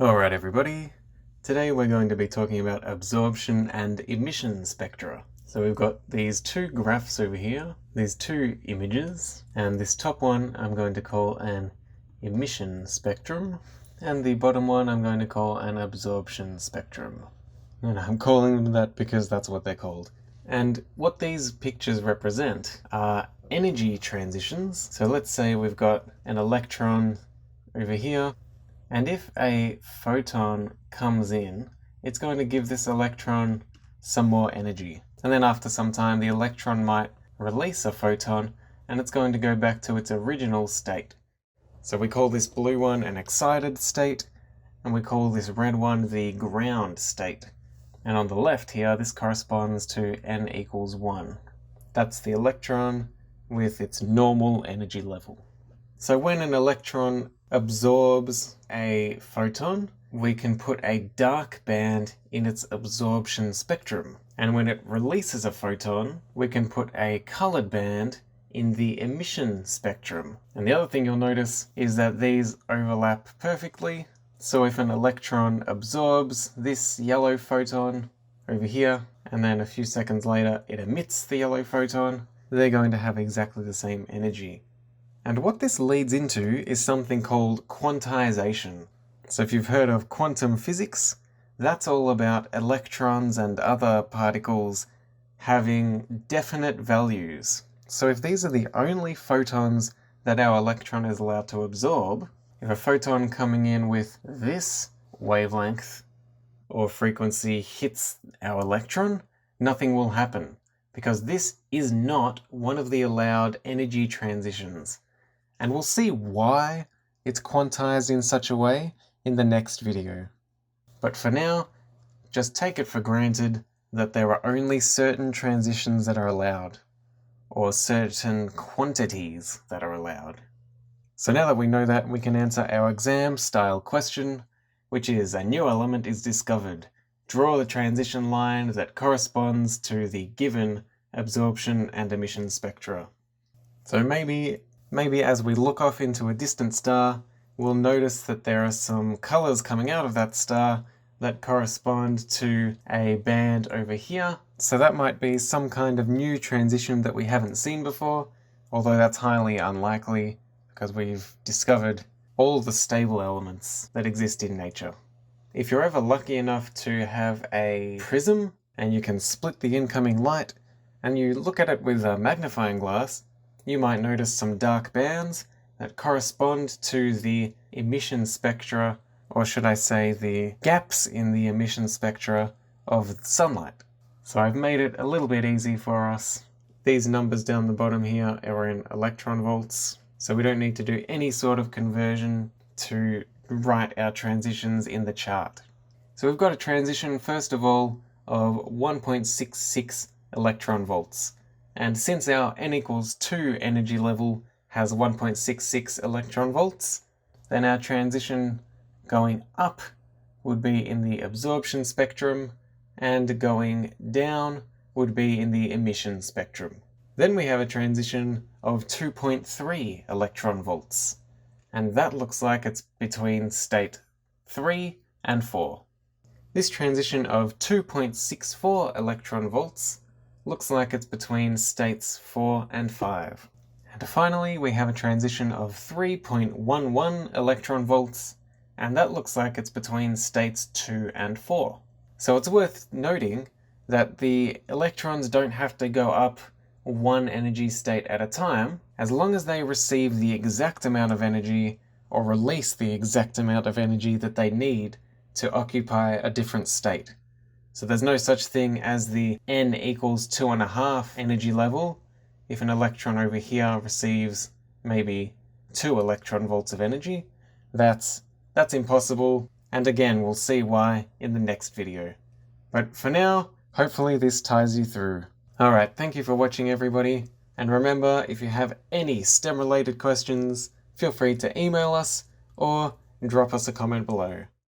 Alright everybody, today we're going to be talking about absorption and emission spectra. So we've got these two graphs over here, these two images, and this top one I'm going to call an emission spectrum, and the bottom one I'm going to call an absorption spectrum. And I'm calling them that because that's what they're called. And what these pictures represent are energy transitions. So let's say we've got an electron over here, and if a photon comes in, it's going to give this electron some more energy. And then after some time, the electron might release a photon, and it's going to go back to its original state. So we call this blue one an excited state, and we call this red one the ground state. And on the left here, this corresponds to n equals 1. That's the electron with its normal energy level. So when an electron absorbs a photon, we can put a dark band in its absorption spectrum. And when it releases a photon, we can put a colored band in the emission spectrum. And the other thing you'll notice is that these overlap perfectly. So if an electron absorbs this yellow photon over here, and then a few seconds later it emits the yellow photon, they're going to have exactly the same energy. And what this leads into is something called quantization. So if you've heard of quantum physics, that's all about electrons and other particles having definite values. So if these are the only photons that our electron is allowed to absorb, if a photon coming in with this wavelength or frequency hits our electron, nothing will happen, because this is not one of the allowed energy transitions. And we'll see why it's quantized in such a way in the next video. But for now, just take it for granted that there are only certain transitions that are allowed, or certain quantities that are allowed. So now that we know that, we can answer our exam-style question, which is: a new element is discovered. Draw the transition line that corresponds to the given absorption and emission spectra. So maybe as we look off into a distant star, we'll notice that there are some colors coming out of that star that correspond to a band over here. So that might be some kind of new transition that we haven't seen before, although that's highly unlikely because we've discovered all the stable elements that exist in nature. If you're ever lucky enough to have a prism and you can split the incoming light and you look at it with a magnifying glass, you might notice some dark bands that correspond to the emission spectra, or should I say the gaps in the emission spectra of sunlight. So I've made it a little bit easy for us. These numbers down the bottom here are in electron volts, so we don't need to do any sort of conversion to write our transitions in the chart. So we've got a transition, first of all, of 1.66 electron volts. And since our n equals 2 energy level has 1.66 electron volts, then our transition going up would be in the absorption spectrum, and going down would be in the emission spectrum. Then we have a transition of 2.3 electron volts, and that looks like it's between state 3 and 4. This transition of 2.64 electron volts looks like it's between states 4 and 5. And finally, we have a transition of 3.11 electron volts, and that looks like it's between states 2 and 4. So it's worth noting that the electrons don't have to go up one energy state at a time, as long as they receive the exact amount of energy or release the exact amount of energy that they need to occupy a different state. So there's no such thing as the n equals 2.5 energy level. If an electron over here receives maybe 2 electron volts of energy, that's impossible, and again we'll see why in the next video. But for now, hopefully this ties you through. Alright, thank you for watching everybody, and remember, if you have any STEM related questions, feel free to email us or drop us a comment below.